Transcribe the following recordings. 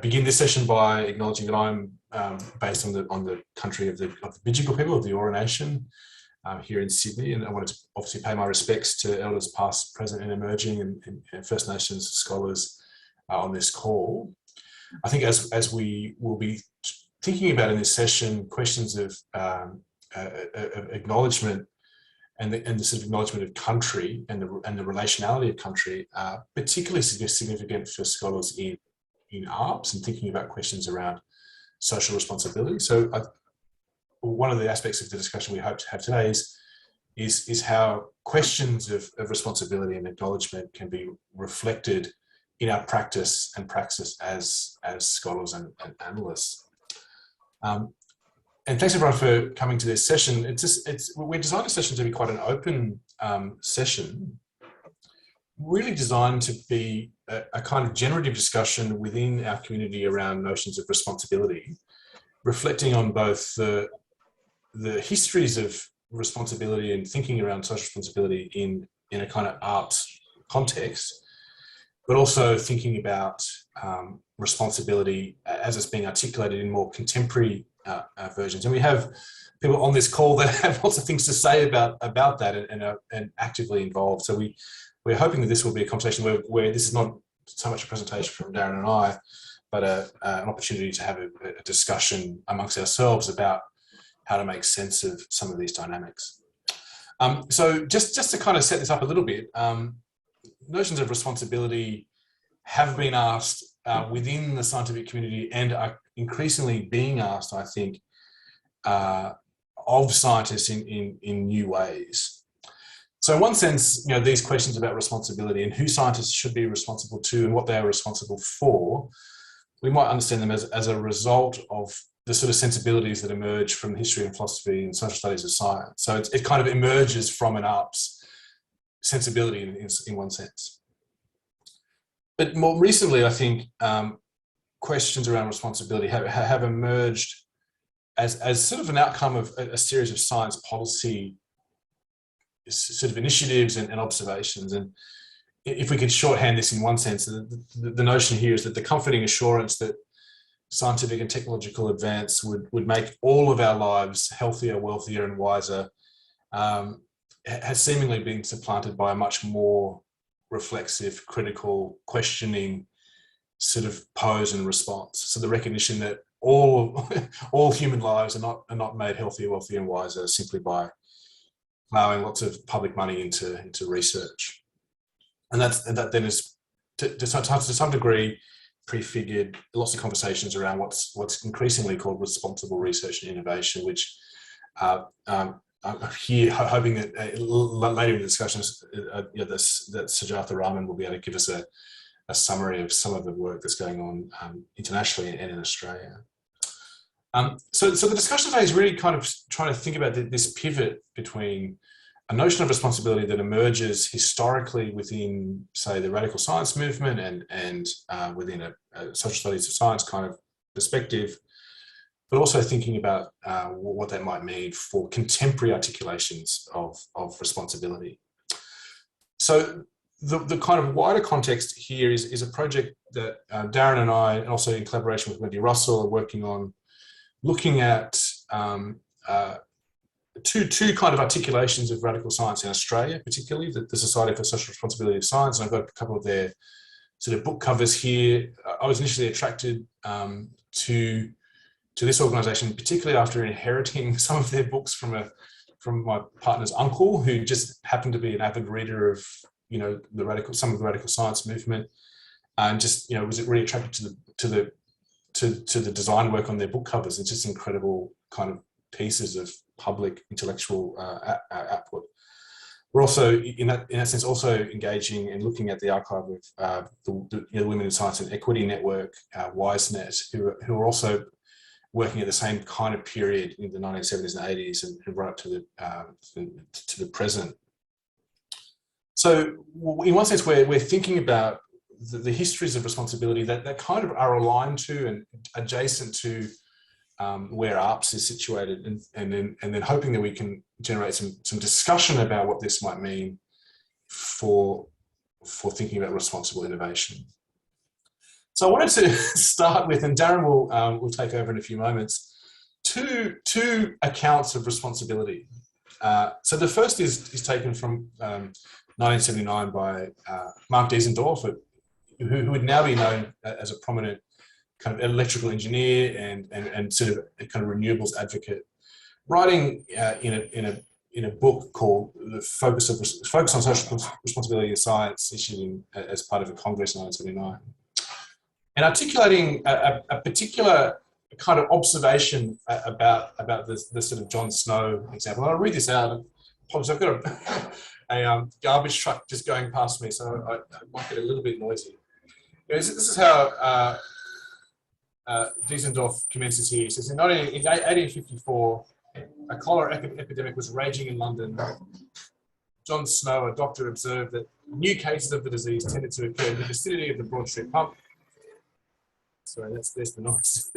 begin this session by acknowledging that I'm based on the country of the Bidjigal people of the Eora Nation here in Sydney, and I wanted to obviously pay my respects to elders past, present, and emerging, and First Nations scholars on this call. I think as we will be thinking about in this session, questions of acknowledgement and the sort of acknowledgement of country and the relationality of country are particularly significant for scholars in ARPS and thinking about questions around social responsibility. So one of the aspects of the discussion we hope to have today is how questions of responsibility and acknowledgement can be reflected in our practice and praxis as scholars and analysts. And thanks everyone for coming to this session. We designed this session to be quite an open session, really designed to be a kind of generative discussion within our community around notions of responsibility, reflecting on both the histories of responsibility and thinking around social responsibility in a kind of arts context, but also thinking about responsibility as it's being articulated in more contemporary versions. And we have people on this call that have lots of things to say about that and are actively involved. So we're hoping that this will be a conversation where this is not so much a presentation from Darren and I, but an opportunity to have a discussion amongst ourselves about how to make sense of some of these dynamics. So just to kind of set this up a little bit, notions of responsibility have been asked within the scientific community and are increasingly being asked, I think, of scientists in new ways. So in one sense, these questions about responsibility and who scientists should be responsible to and what they are responsible for, we might understand them as a result of the sort of sensibilities that emerge from history and philosophy and social studies of science. So it kind of emerges from an ARPS sensibility in one sense. But more recently, I think questions around responsibility have emerged as sort of an outcome of a series of science policy sort of initiatives and observations. And if we could shorthand this in one sense, the notion here is that the comforting assurance that scientific and technological advance would make all of our lives healthier, wealthier, and wiser has seemingly been supplanted by a much more reflexive, critical, questioning sort of pose and response. So the recognition that all human lives are not made healthier, wealthier, and wiser simply by allowing lots of public money into research. And that then is to some degree prefigured lots of conversations around what's increasingly called responsible research and innovation, which I'm here hoping that later in the discussions that Sujatha Raman will be able to give us a summary of some of the work that's going on internationally and in Australia. So the discussion today is really kind of trying to think about this pivot between a notion of responsibility that emerges historically within, say, the radical science movement and within a social studies of science kind of perspective, but also thinking about what that might mean for contemporary articulations of responsibility. So the kind of wider context here is a project that Darren and I, and also in collaboration with Wendy Russell, are working on, looking at two kind of articulations of radical science in Australia, particularly the Society for Social Responsibility of Science. And I've got a couple of their sort of book covers here. I was initially attracted to this organisation, particularly after inheriting some of their books from my partner's uncle, who just happened to be an avid reader of some of the radical science movement, and just was really attracted to the design work on their book covers. It's just incredible kind of pieces of public intellectual output. We're also, in that sense, also engaging and looking at the archive of the Women in Science and Equity Network, WiseNet, who are also working at the same kind of period in the 1970s and 80s and right up to the present. So in one sense, we're thinking about the histories of responsibility that kind of are aligned to and adjacent to where ARPS is situated, and then hoping that we can generate some discussion about what this might mean for thinking about responsible innovation. So I wanted to start with, and Darren will take over in a few moments, two accounts of responsibility. So the first is taken from 1979 by Mark Diesendorf, who would now be known as a prominent kind of electrical engineer and sort of a kind of renewables advocate, writing in a book called "The Focus on Social Responsibility in Science," issued as part of a Congress in 1979, and articulating a particular kind of observation about the sort of John Snow example. I'll read this out. I've got a garbage truck just going past me, so I might get a little bit noisy. This is how Diesendorf commences here. He says, in 1854, a cholera epidemic was raging in London. John Snow, a doctor, observed that new cases of the disease tended to occur in the vicinity of the Broad Street pump. Sorry, there's the noise.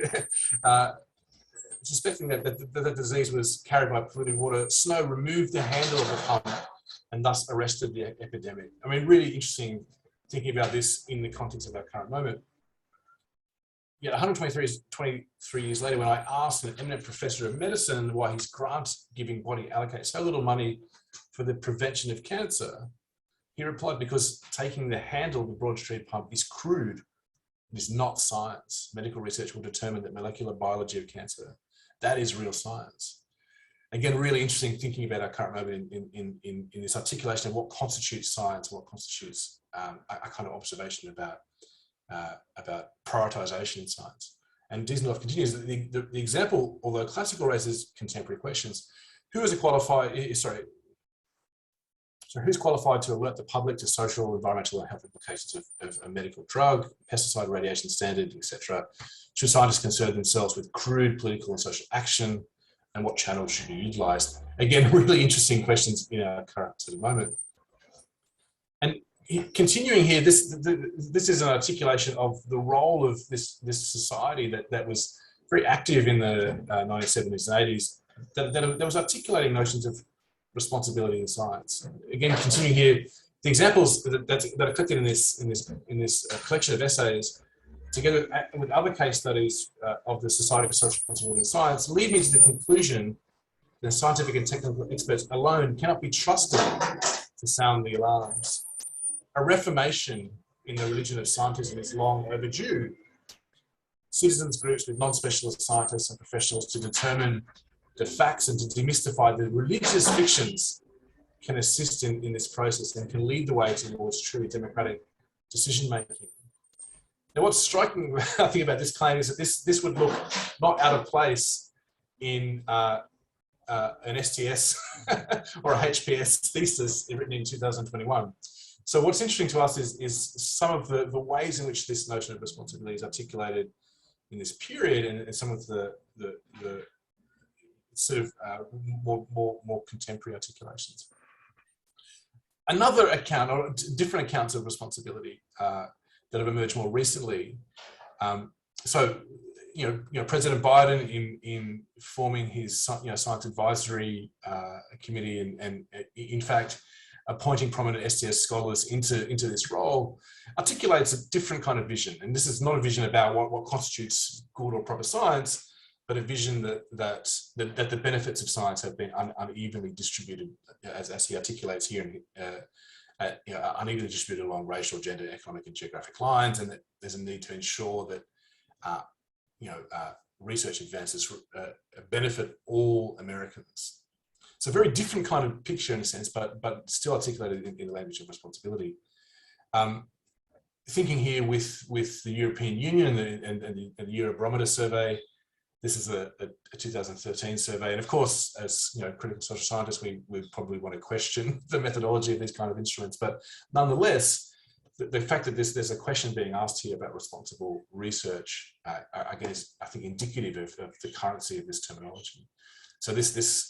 Suspecting that the disease was carried by polluted water, Snow removed the handle of the pump and thus arrested the epidemic. I mean, really interesting thinking about this in the context of our current moment. Yet 123 years later, when I asked an eminent professor of medicine why his grant-giving body allocates so little money for the prevention of cancer, he replied, because taking the handle of the Broad Street pump is crude. It is not science. Medical research will determine the molecular biology of cancer. That is real science. Again, really interesting thinking about our current moment in this articulation of what constitutes science, what constitutes a kind of observation about prioritization in science. And Diesendorf continues that the example, although classical, raises contemporary questions. Who's qualified to alert the public to social, environmental, and health implications of a medical drug, pesticide, radiation standard, etc.? Should scientists concern themselves with crude political and social action, and what channels should be utilised? Again, really interesting questions in our current sort of moment. And continuing here, this is an articulation of the role of this society that was very active in the 1970s and 80s, that was articulating notions of responsibility in science. Again, continuing here, the examples that are collected in this collection of essays, together with other case studies of the Society for Social Responsibility in Science, lead me to the conclusion that scientific and technical experts alone cannot be trusted to sound the alarms. A reformation in the religion of scientism is long overdue. Citizens groups with non-specialist scientists and professionals to determine the facts and to demystify the religious fictions can assist in this process and can lead the way towards truly democratic decision-making. Now, what's striking, I think, about this claim is that this would look not out of place in an STS or a HPS thesis written in 2021. So what's interesting to us is some of the ways in which this notion of responsibility is articulated in this period, and some of the sort of more contemporary articulations. Another account, or different accounts of responsibility that have emerged more recently. So, President Biden in forming his science advisory committee and in fact appointing prominent STS scholars into this role, articulates a different kind of vision. And this is not a vision about what constitutes good or proper science, but a vision that the benefits of science have been unevenly distributed, as he articulates here, unevenly distributed along racial, gender, economic, and geographic lines, and that there's a need to ensure that research advances benefit all Americans. It's a very different kind of picture in a sense, but still articulated in the language of responsibility. Thinking here with the European Union and the Eurobarometer survey. This is a 2013 survey, and of course, as critical social scientists, we probably want to question the methodology of these kind of instruments. But nonetheless, the fact that there's a question being asked here about responsible research, again, is, I think, indicative of the currency of this terminology. So this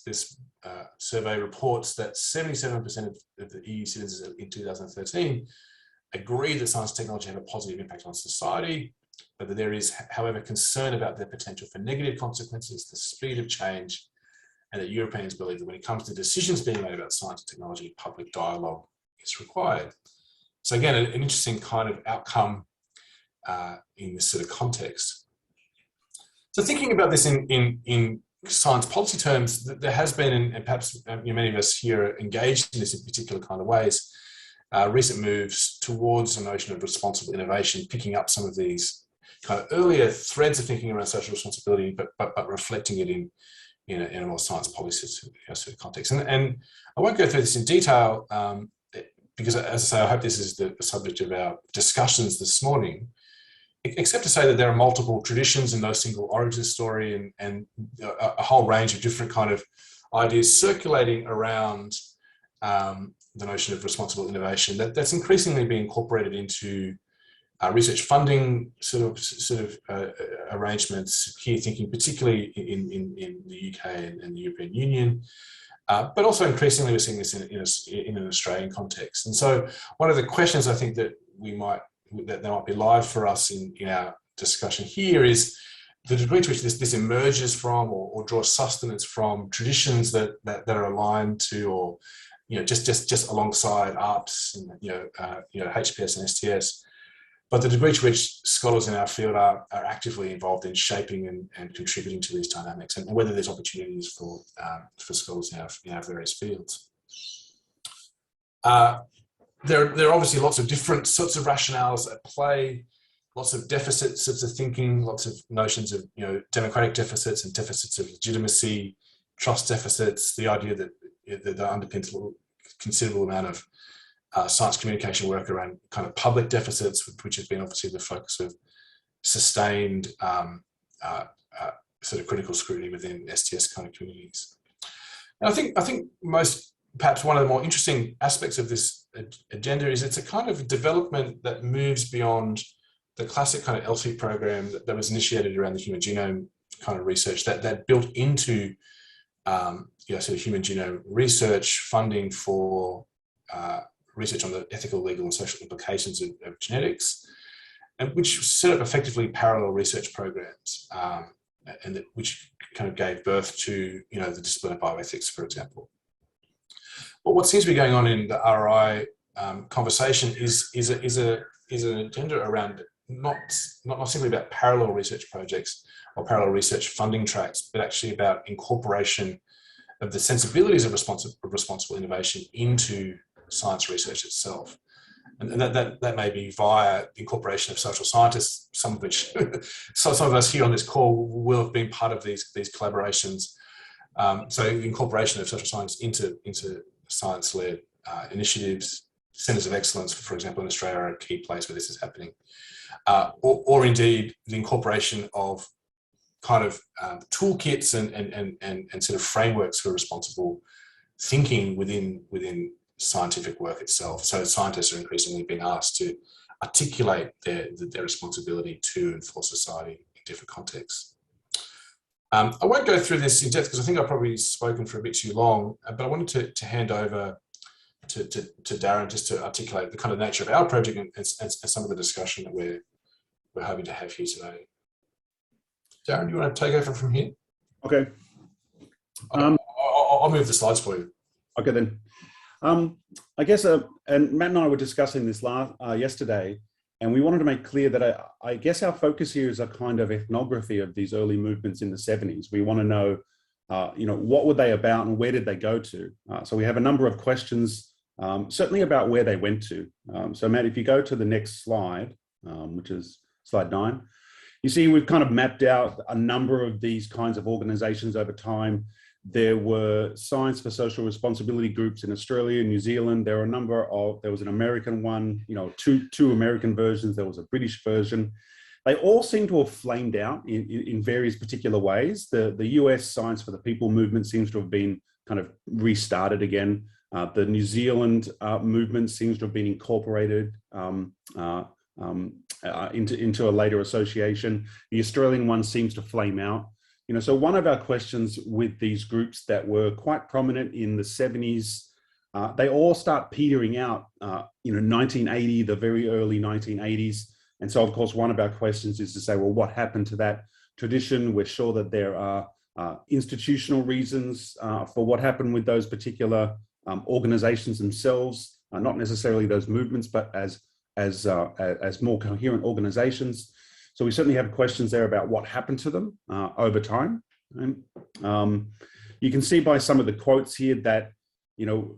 survey reports that 77% of the EU citizens in 2013 agree that science and technology have a positive impact on society, but that there is, however, concern about their potential for negative consequences, the speed of change, and that Europeans believe that when it comes to decisions being made about science and technology, public dialogue is required. So again, an interesting kind of outcome in this sort of context. So thinking about this in science policy terms, there has been, and perhaps many of us here are engaged in this in particular kind of ways, recent moves towards the notion of responsible innovation, picking up some of these kind of earlier threads of thinking around social responsibility, but reflecting it in a more science policy sort of context. And I won't go through this in detail because, as I say, I hope this is the subject of our discussions this morning, except to say that there are multiple traditions and no single origin story, and a whole range of different kind of ideas circulating around the notion of responsible innovation that's increasingly being incorporated into research funding sort of arrangements here, thinking particularly in the UK and the European Union, but also increasingly we're seeing this in an Australian context. And so one of the questions I think that that might be live for us in our discussion here is the degree to which this emerges from or draws sustenance from traditions that are aligned to, or just alongside ARPS and HPS and STS, but the degree to which scholars in our field are actively involved in shaping and contributing to these dynamics, and whether there's opportunities for scholars in our various fields. There are obviously lots of different sorts of rationales at play, lots of deficit sorts of thinking, lots of notions of democratic deficits and deficits of legitimacy, trust deficits, the idea that underpins a considerable amount of science communication work around kind of public deficits, which has been obviously the focus of sustained sort of critical scrutiny within STS kind of communities. And I think perhaps one of the more interesting aspects of this agenda is it's a kind of development that moves beyond the classic kind of ELSI program that was initiated around the human genome kind of research that built into sort of human genome research funding for research on the ethical, legal and social implications of genetics, and which set up effectively parallel research programs, which kind of gave birth to the discipline of bioethics, for example. But what seems to be going on in the RI conversation is an agenda around not simply about parallel research projects or parallel research funding tracks, but actually about incorporation of the sensibilities of responsible innovation into science research itself. And that may be via the incorporation of social scientists, some of which some of us here on this call will have been part of these collaborations. So the incorporation of social science into science-led initiatives, centres of excellence, for example, in Australia are a key place where this is happening. Or indeed the incorporation of kind of toolkits and sort of frameworks for responsible thinking within scientific work itself. So scientists are increasingly being asked to articulate their responsibility to and for society in different contexts. I won't go through this in depth because I think I've probably spoken for a bit too long, but I wanted to hand over to Darren just to articulate the kind of nature of our project and some of the discussion that we're hoping to have here today. Darren, do you want to take over from here? Okay. I'll move the slides for you. Okay then. I guess, and Matt and I were discussing this yesterday, and we wanted to make clear that I guess our focus here is a kind of ethnography of these early movements in the 70s. We want to know, what were they about and where did they go to? So we have a number of questions, certainly about where they went to. So Matt, if you go to the next slide, which is slide 9, you see we've kind of mapped out a number of these kinds of organizations over time. There were Science for Social Responsibility groups in Australia, New Zealand. There was an American one, two American versions. There was a British version. They all seem to have flamed out in various particular ways. The US Science for the People movement seems to have been kind of restarted again. The New Zealand movement seems to have been incorporated into a later association. The Australian one seems to flame out. So one of our questions with these groups that were quite prominent in the 70s, they all start petering out, 1980, the very early 1980s. And so, of course, one of our questions is to say, well, what happened to that tradition? We're sure that there are institutional reasons for what happened with those particular organizations themselves, not necessarily those movements, but as as more coherent organizations. So we certainly have questions there about what happened to them over time. And, you can see by some of the quotes here that, you know,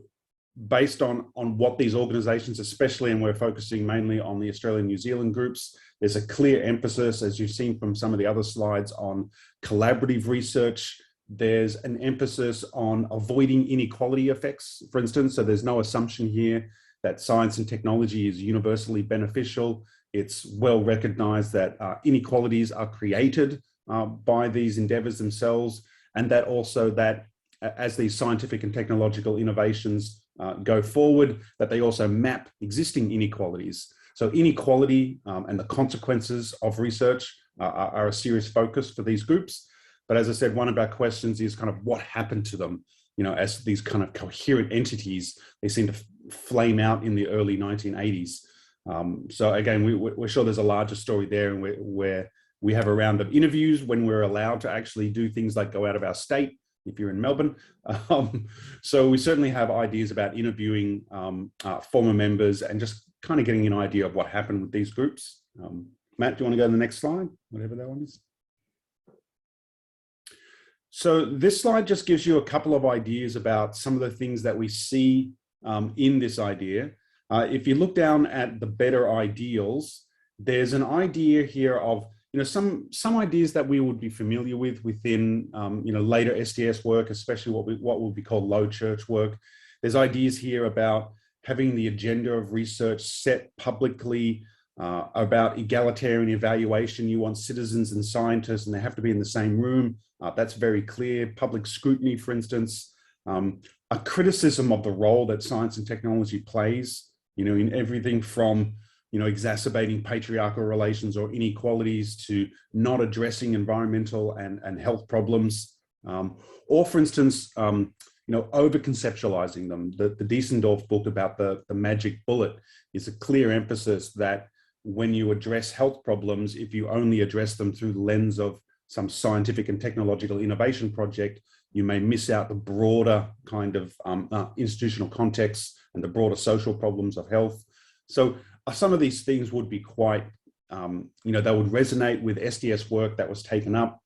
based on what these organizations, especially, and we're focusing mainly on the Australian New Zealand groups, there's a clear emphasis, as you've seen from some of the other slides, on collaborative research. There's an emphasis on avoiding inequality effects, for instance. So there's no assumption here that science and technology is universally beneficial. It's well recognized that inequalities are created by these endeavors themselves, and that also that as these scientific and technological innovations go forward, that they also map existing inequalities. So inequality and the consequences of research are a serious focus for these groups. But as I said, one of our questions is kind of what happened to them, you know, as these kind of coherent entities. They seem to flame out in the early 1980s. So again, we're sure there's a larger story there, and where we have a round of interviews when we're allowed to actually do things like go out of our state, if you're in Melbourne. So we certainly have ideas about interviewing former members and just kind of getting an idea of what happened with these groups. Matt, do you want to go to the next slide? Whatever that one is. So this slide just gives you a couple of ideas about some of the things that we see in this idea. If you look down at the better ideals, there's an idea here of, you know, some ideas that we would be familiar with within, you know, later STS work, especially what would be called low church work. There's ideas here about having the agenda of research set publicly, about egalitarian evaluation. You want citizens and scientists, and they have to be in the same room. That's very clear. Public scrutiny, for instance, a criticism of the role that science and technology plays, you know, in everything from, you know, exacerbating patriarchal relations or inequalities to not addressing environmental and health problems, or for instance, you know, over-conceptualizing them. The Diesendorf book about the magic bullet is a clear emphasis that when you address health problems, if you only address them through the lens of some scientific and technological innovation project, you may miss out the broader kind of institutional context and the broader social problems of health. So some of these things would be quite, you know, they would resonate with STS work that was taken up.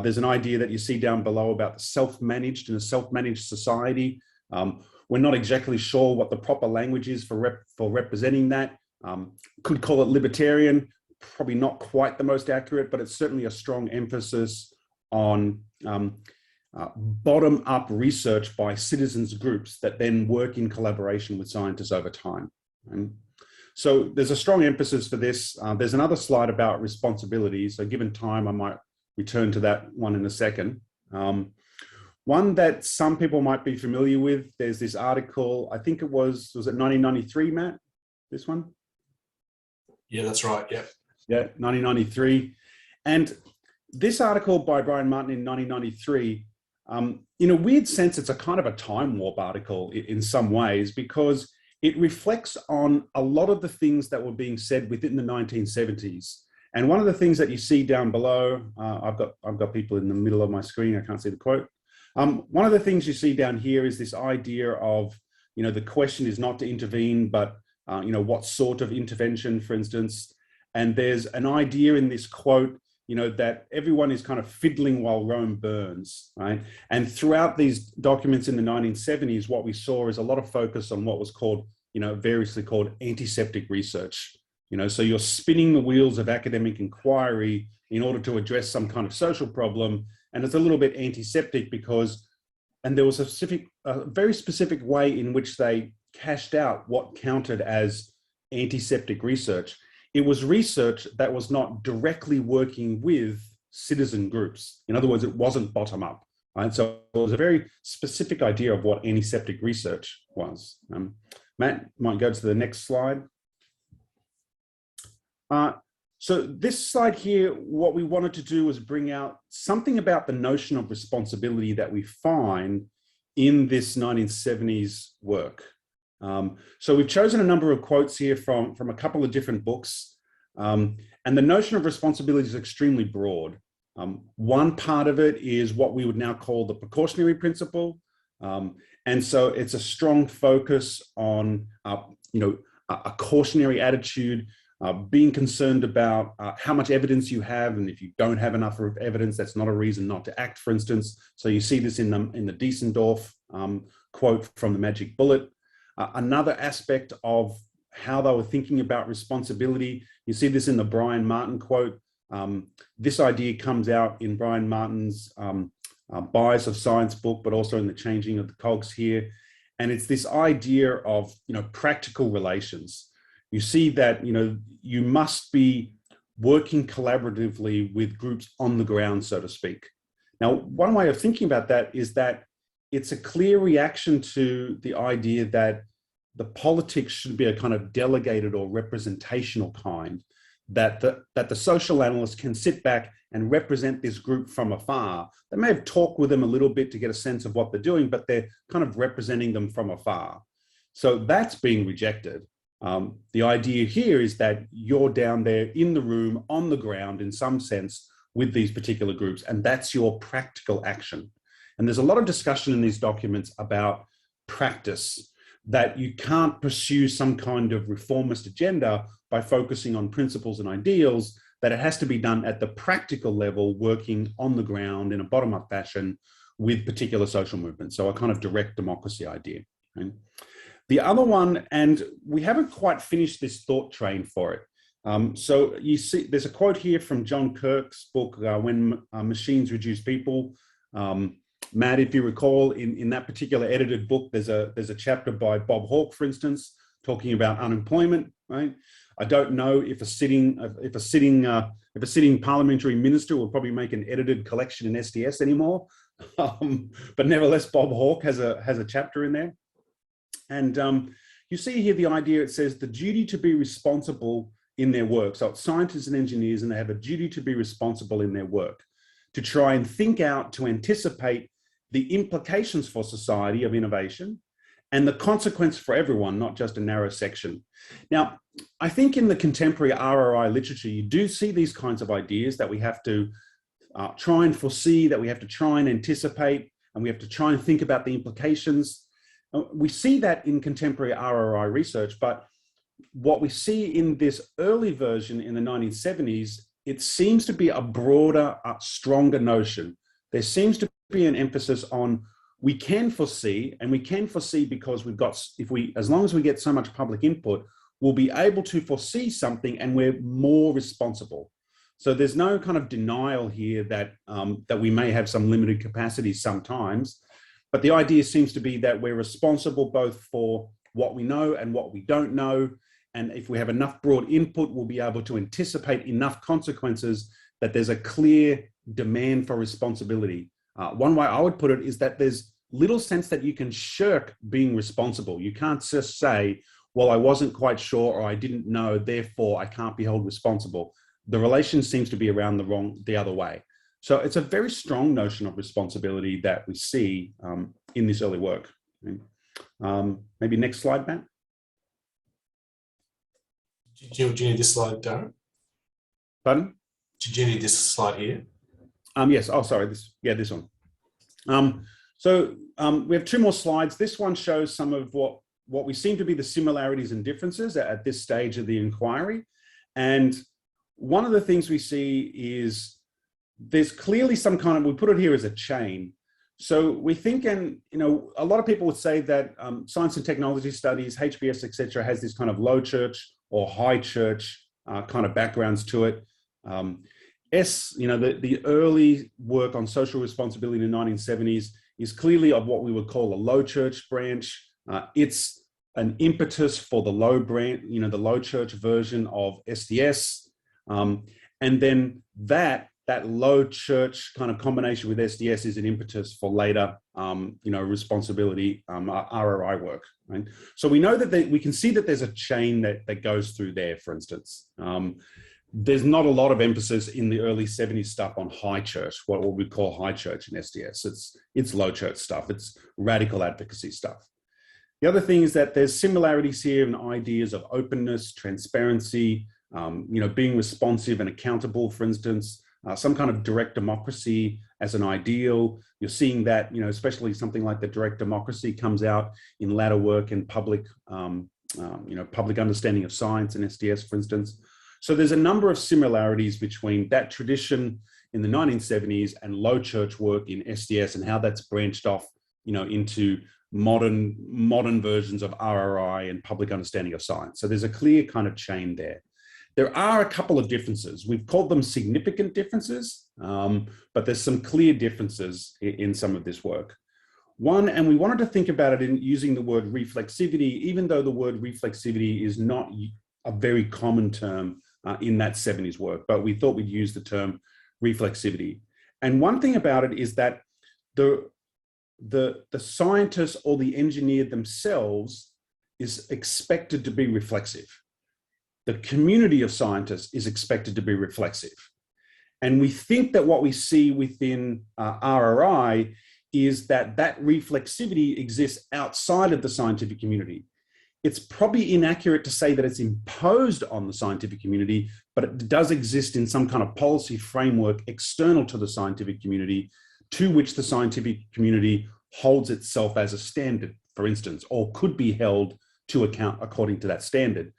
There's an idea that you see down below about the self-managed in a self-managed society. We're not exactly sure what the proper language is for representing that. Could call it libertarian, probably not quite the most accurate, but it's certainly a strong emphasis on bottom-up research by citizens groups that then work in collaboration with scientists over time. And so there's a strong emphasis for this. There's another slide about responsibility. So given time, I might return to that one in a second. One that some people might be familiar with, there's this article, I think it was it 1993, Matt, this one? Yeah, that's right, yeah. Yeah, 1993. And this article by Brian Martin in 1993, in a weird sense, it's a kind of a time warp article in some ways, because it reflects on a lot of the things that were being said within the 1970s. And one of the things that you see down below, I've got people in the middle of my screen, I can't see the quote. One of the things you see down here is this idea of, you know, the question is not to intervene, but, you know, what sort of intervention, for instance. And there's an idea in this quote, you know, that everyone is kind of fiddling while Rome burns, right? And throughout these documents in the 1970s, what we saw is a lot of focus on what was called, you know, variously called antiseptic research. You know, so you're spinning the wheels of academic inquiry in order to address some kind of social problem. And it's a little bit antiseptic because, and there was a very specific way in which they cashed out what counted as antiseptic research. It was research that was not directly working with citizen groups. In other words, it wasn't bottom up. Right? So it was a very specific idea of what antiseptic research was. Matt might go to the next slide. So this slide here, what we wanted to do was bring out something about the notion of responsibility that we find in this 1970s work. So we've chosen a number of quotes here from a couple of different books. And the notion of responsibility is extremely broad. One part of it is what we would now call the precautionary principle. And so it's a strong focus on, you know, a cautionary attitude, being concerned about how much evidence you have, and if you don't have enough evidence, that's not a reason not to act, for instance. So you see this in the Diesendorf quote from The Magic Bullet. Another aspect of how they were thinking about responsibility, you see this in the Brian Martin quote. This idea comes out in Brian Martin's Bias of Science book, but also in The Changing of the Cogs here. And it's this idea of, practical relations. You see that, you must be working collaboratively with groups on the ground, so to speak. Now, one way of thinking about that is that it's a clear reaction to the idea that the politics should be a kind of delegated or representational kind, that the social analyst can sit back and represent this group from afar. They may have talked with them a little bit to get a sense of what they're doing, but they're kind of representing them from afar. So that's being rejected. The idea here is that you're down there in the room, on the ground, in some sense, with these particular groups, and that's your practical action. And there's a lot of discussion in these documents about practice, that you can't pursue some kind of reformist agenda by focusing on principles and ideals, that it has to be done at the practical level, working on the ground in a bottom-up fashion with particular social movements. So a kind of direct democracy idea. Right? The other one, and we haven't quite finished this thought train for it. So you see, there's a quote here from John Kirk's book, When Machines Reduce People. Matt, if you recall, in that particular edited book, there's a chapter by Bob Hawke, for instance, talking about unemployment. Right? I don't know if a sitting parliamentary minister will probably make an edited collection in SDS anymore, but nevertheless, Bob Hawke has a chapter in there. And you see here the idea, it says the duty to be responsible in their work. So it's scientists and engineers, and they have a duty to be responsible in their work, to try and think out, to anticipate the implications for society of innovation and the consequence for everyone, not just a narrow section. Now, I think in the contemporary RRI literature, you do see these kinds of ideas that we have to try and foresee, that we have to try and anticipate, and we have to try and think about the implications. We see that in contemporary RRI research, but what we see in this early version in the 1970s, it seems to be a broader, stronger notion. There seems to be an emphasis on we can foresee, and we can foresee because we've got, as long as we get so much public input, we'll be able to foresee something and we're more responsible. So there's no kind of denial here that, that we may have some limited capacity sometimes, but the idea seems to be that we're responsible both for what we know and what we don't know. And if we have enough broad input, we'll be able to anticipate enough consequences that there's a clear demand for responsibility. One way I would put it is that there's little sense that you can shirk being responsible. You can't just say, well, I wasn't quite sure or I didn't know, therefore I can't be held responsible. The relation seems to be around the other way. So it's a very strong notion of responsibility that we see in this early work. Maybe next slide, Matt. Do you need this slide, Darren? Pardon? Did you need this slide here? Yes. Oh, sorry. This one. We have two more slides. This one shows some of what we seem to be the similarities and differences at this stage of the inquiry. And one of the things we see is there's clearly some kind of, we put it here as a chain. So we think, and a lot of people would say that science and technology studies, HBS, etc., has this kind of low church or high church kind of backgrounds to it. The early work on social responsibility in the 1970s is clearly of what we would call a low church branch. It's an impetus for the low branch, the low church version of SDS. And then that low church kind of combination with SDS is an impetus for later, responsibility RRI work. Right? So we know that we can see that there's a chain that goes through there, for instance. There's not a lot of emphasis in the early 70s stuff on high church, what we call high church in SDS. It's low church stuff. It's radical advocacy stuff. The other thing is that there's similarities here in ideas of openness, transparency, being responsive and accountable, for instance, some kind of direct democracy as an ideal. You're seeing that, especially something like the direct democracy comes out in latter work in public public understanding of science and SDS, for instance. So there's a number of similarities between that tradition in the 1970s and low church work in SDS and how that's branched off, into modern versions of RRI and public understanding of science. So there's a clear kind of chain there. There are a couple of differences. We've called them significant differences, but there's some clear differences in some of this work. One, and we wanted to think about it in using the word reflexivity, even though the word reflexivity is not a very common term in that 70s work, but we thought we'd use the term reflexivity. And one thing about it is that the scientist or the engineer themselves is expected to be reflexive. The community of scientists is expected to be reflexive. And we think that what we see within RRI is that reflexivity exists outside of the scientific community. It's probably inaccurate to say that it's imposed on the scientific community, but it does exist in some kind of policy framework external to the scientific community, to which the scientific community holds itself as a standard, for instance, or could be held to account according to that standard.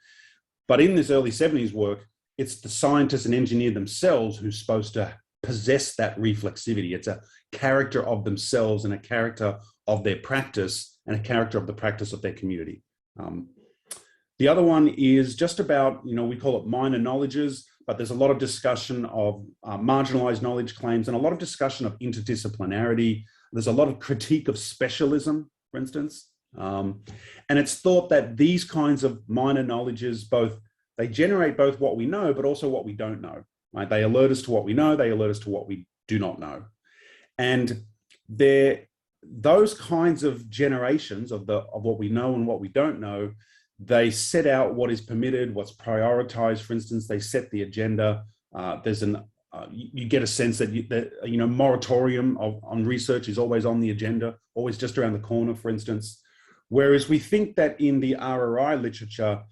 But in this early 70s work, it's the scientists and engineer themselves who's supposed to possess that reflexivity. It's a character of themselves and a character of their practice and a character of the practice of their community. The other one is just about, we call it minor knowledges, but there's a lot of discussion of marginalized knowledge claims and a lot of discussion of interdisciplinarity. There's a lot of critique of specialism, for instance. And it's thought that these kinds of minor knowledges, they generate both what we know, but also what we don't know. Right? They alert us to what we know, they alert us to what we do not know. And those kinds of generations of what we know and what we don't know, they set out what is permitted, what's prioritized. For instance, they set the agenda. You get a sense that moratorium on research is always on the agenda, always just around the corner, for instance. Whereas we think that in the RRI literature,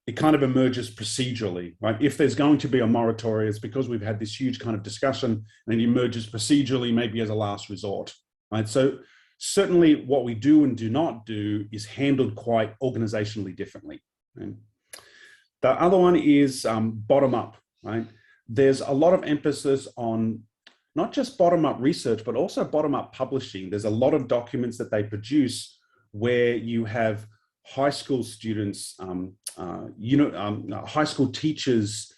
it kind of emerges procedurally, right? If there's going to be a moratorium, it's because we've had this huge kind of discussion and it emerges procedurally, maybe as a last resort, right? So certainly what we do and do not do is handled quite organizationally differently. Right? The other one is bottom up, right? There's a lot of emphasis on not just bottom up research, but also bottom up publishing. There's a lot of documents that they produce where you have high school students, high school teachers,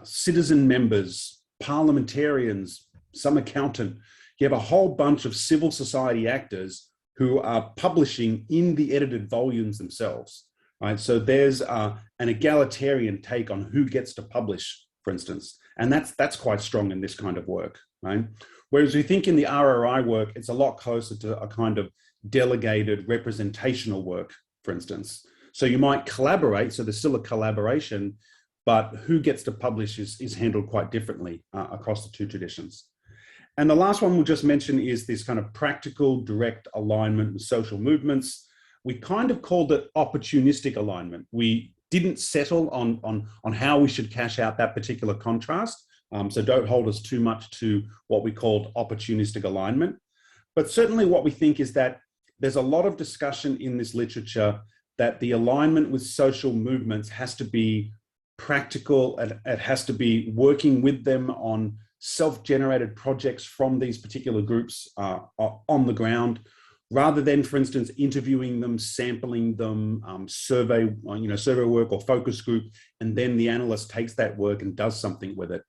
citizen members, parliamentarians, some accountant. You have a whole bunch of civil society actors who are publishing in the edited volumes themselves. Right? So there's an egalitarian take on who gets to publish, for instance, and that's quite strong in this kind of work. Right? Whereas we think in the RRI work, it's a lot closer to a kind of delegated representational work, for instance. So you might collaborate, so there's still a collaboration, but who gets to publish is handled quite differently across the two traditions. And the last one we'll just mention is this kind of practical, direct alignment with social movements. We kind of called it opportunistic alignment. We didn't settle on how we should cash out that particular contrast. So don't hold us too much to what we called opportunistic alignment. But certainly what we think is that there's a lot of discussion in this literature that the alignment with social movements has to be practical, and it has to be working with them on self-generated projects from these particular groups on the ground, rather than, for instance, interviewing them, sampling them, survey work or focus group, and then the analyst takes that work and does something with it.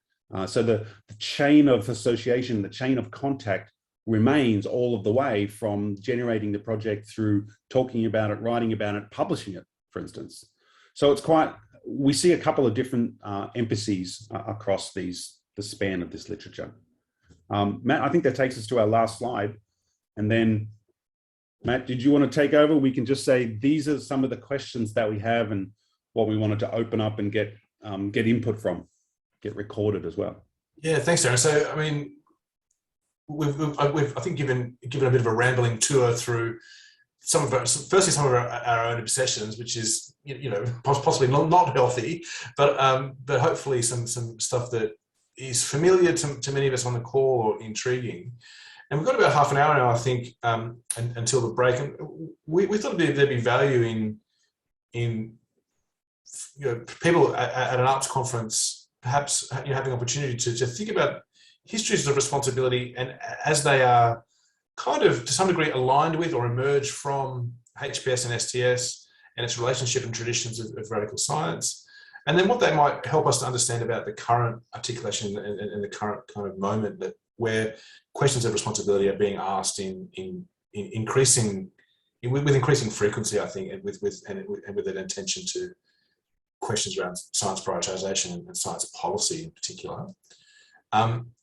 So the chain of association, the chain of contact remains all of the way from generating the project through talking about it, writing about it, publishing it, for instance. So we see a couple of different emphases across the span of this literature. Matt, I think that takes us to our last slide. And then, Matt, did you want to take over? We can just say, these are some of the questions that we have and what we wanted to open up and get input from, get recorded as well. Yeah, thanks, Darren. So, I mean, we've I think given a bit of a rambling tour through some of our own obsessions, which is possibly not healthy, but hopefully some stuff that is familiar to many of us on the call or intriguing. And we've got about half an hour now, I think, until the break. And we thought there'd be value in people at an arts conference, perhaps having opportunity to think about histories of responsibility, and as they are kind of to some degree aligned with or emerge from HPS and STS and its relationship and traditions of radical science. And then what they might help us to understand about the current articulation and the current kind of moment where questions of responsibility are being asked with increasing frequency, I think, and with an intention to questions around science prioritization and science policy in particular.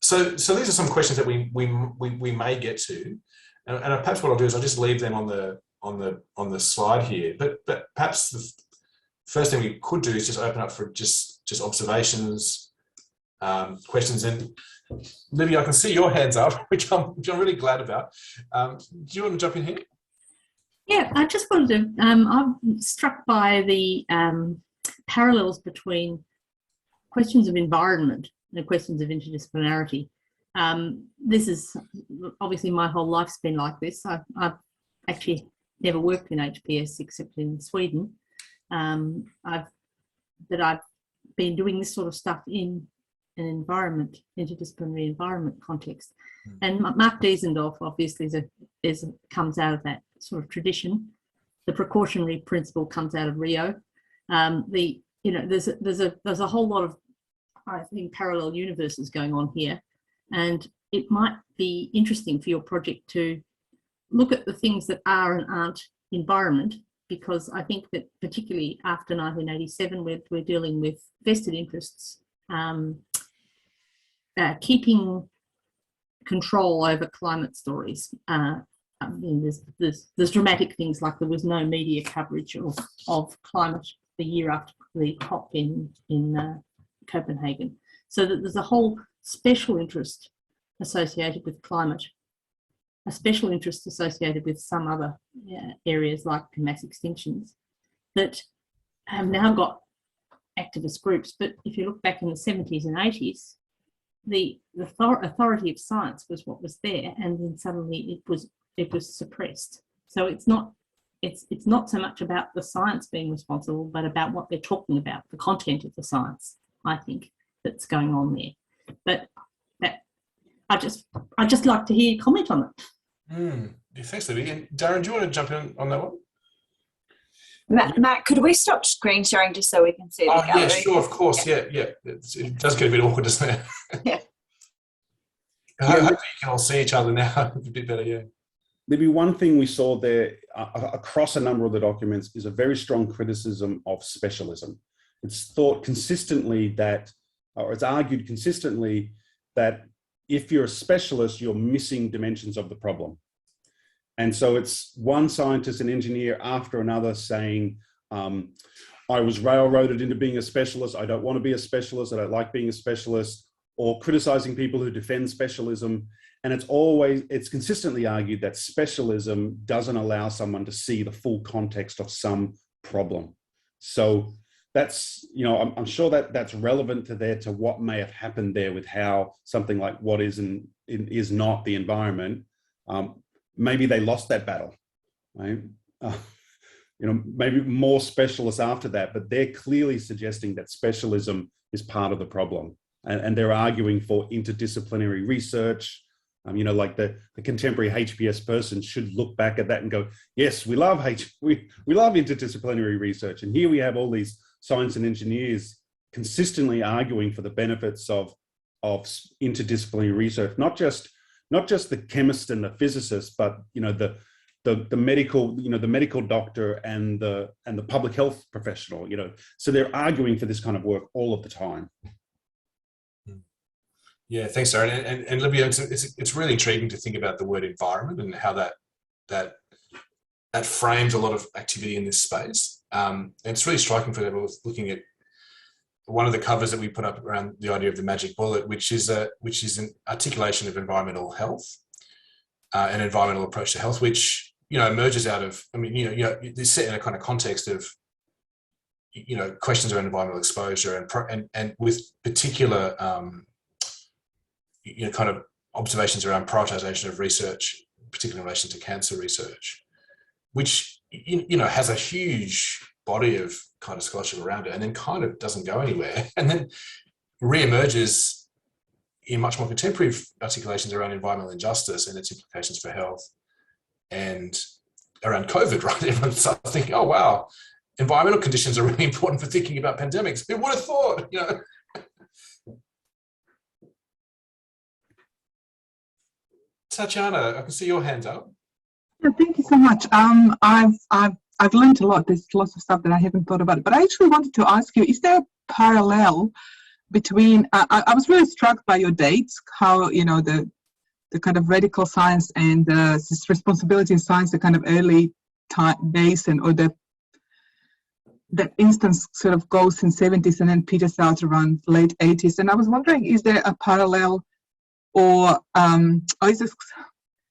So these are some questions that we may get to, and perhaps what I'll do is I'll just leave them on the slide here. But perhaps the first thing we could do is just open up for just observations, questions. And Libby, I can see your hands up, which I'm really glad about. Do you want to jump in here? Yeah, I just wanted to. I'm struck by the parallels between questions of environment and questions of interdisciplinarity. This is obviously my whole life's been like this. I've actually never worked in HPS except in Sweden. I've been doing this sort of stuff in an environment, interdisciplinary environment context. And Mark Diesendorf obviously comes out of that sort of tradition. The precautionary principle comes out of Rio. There's a whole lot of, I think, parallel universes going on here, and it might be interesting for your project to look at the things that are and aren't environment, because I think that particularly after 1987, we're dealing with vested interests, keeping control over climate stories. I mean, there's dramatic things like there was no media coverage of climate the year after the COP in Copenhagen. So that there's a whole special interest associated with climate, a special interest associated with some other areas like mass extinctions that have now got activist groups. But if you look back in the 70s and 80s, the authority of science was what was there, and then suddenly it was suppressed. So it's not so much about the science being responsible, but about what they're talking about, the content of the science, I think, that's going on there. But I just like to hear you comment on it. Yeah, thanks, Libby. And Darren, do you want to jump in on that one? Matt, could we stop screen sharing just so we can see the gallery? Yeah, sure, of course. Yeah. It does get a bit awkward, doesn't it? Yeah. Hopefully you can all see each other now a bit better, yeah. Maybe one thing we saw there across a number of the documents is a very strong criticism of specialism. It's thought consistently that, or it's argued consistently that if you're a specialist, you're missing dimensions of the problem. And so it's one scientist and engineer after another saying, I was railroaded into being a specialist. I don't want to be a specialist. I don't like being a specialist, or criticizing people who defend specialism. And it's consistently argued that specialism doesn't allow someone to see the full context of some problem. So that's, I'm sure that that's relevant to what may have happened there with how something like what is and is not the environment. Maybe they lost that battle, right? Maybe more specialists after that, but they're clearly suggesting that specialism is part of the problem. And they're arguing for interdisciplinary research. Like the contemporary HPS person should look back at that and go, yes, we love interdisciplinary research. And here we have all these science and engineers consistently arguing for the benefits of interdisciplinary research, not just the chemist and the physicist, but the medical doctor and the public health professional. So they're arguing for this kind of work all of the time. Yeah, thanks, Darren. And Libby, it's really intriguing to think about the word environment and how that frames a lot of activity in this space. And it's really striking for them. I was looking at one of the covers that we put up around the idea of the magic bullet, which is an articulation of environmental health, an environmental approach to health, which emerges out of. It's set in a kind of context of questions around environmental exposure and with particular kind of observations around prioritization of research, particularly in relation to cancer research, which, has a huge body of kind of scholarship around it, and then kind of doesn't go anywhere, and then re-emerges in much more contemporary articulations around environmental injustice and its implications for health, and around COVID, right? Everyone starts thinking, oh, wow, environmental conditions are really important for thinking about pandemics. Who would have thought, Tatjana, I can see your hand up. Yeah, thank you so much. I've learned a lot. There's lots of stuff that I haven't thought about. But I actually wanted to ask you: is there a parallel between? I was really struck by your dates. How the kind of radical science and this responsibility in science, the kind of early days, or that instance sort of goes in 70s and then peters out around late 80s. And I was wondering, is there a parallel, or is this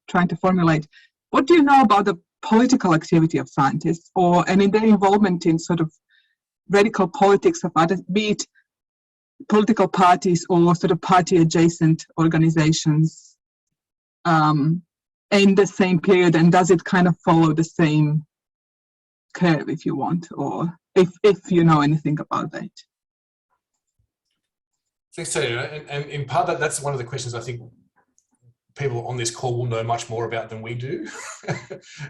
trying to formulate? What do you know about the political activity of scientists, and in their involvement in sort of radical politics of other, be it political parties or sort of party adjacent organizations in the same period, and does it kind of follow the same curve, if you want, or if you know anything about that? Thanks, Taylor. And in part, that's one of the questions I think people on this call will know much more about than we do.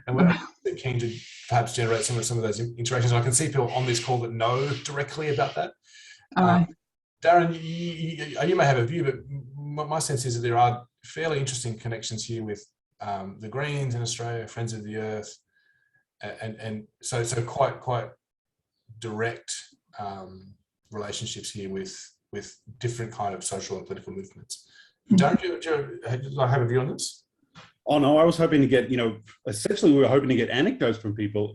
And we're keen to perhaps generate some of those interactions. And I can see people on this call that know directly about that. Darren, you may have a view, but my sense is that there are fairly interesting connections here with the Greens in Australia, Friends of the Earth, and so quite direct relationships here with different kind of social and political movements. Darren, do I have a view on this? Oh no, I was hoping to get, essentially we were hoping to get anecdotes from people.